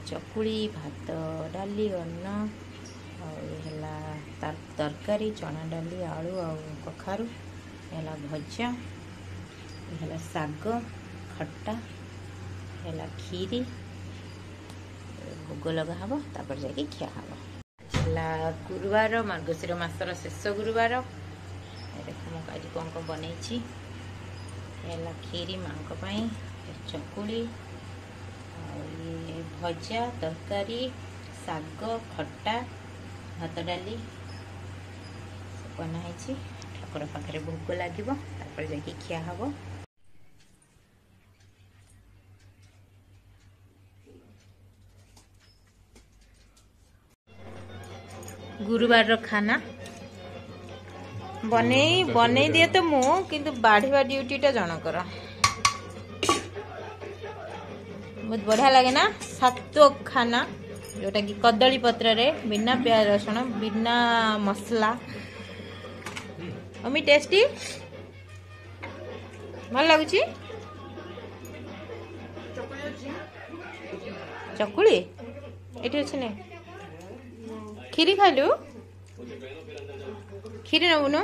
चकुली भात डाली अन्न है तरकारी चना डाली आलू आ कखारू है भजा है साग खट्टा है खीरी भोग लगा हम तापर जाकि खिया हम है गुरुवार मार्गशीर मासर शेष गुरुवार देख मुझे आज कौन कौन बनई है खीरी माँ चकुली भजा तरकारी साग खट्टा भात डाली बनाई ठाकुर पाखे भोग लगे जाकि खिया हम। गुरुवार खाना बने दिए तो मु किंतु बाढ़िया ड्यूटीटा जनकर बहुत बढ़िया लगे ना सात्विक खाना जोटा कि कदली पत्र रे बिना प्याज रसुण बिना मसला अमी टेस्टी भल लगुच चकुली ये अच्छे नहीं खीरी खाइलु खीरी नबुनु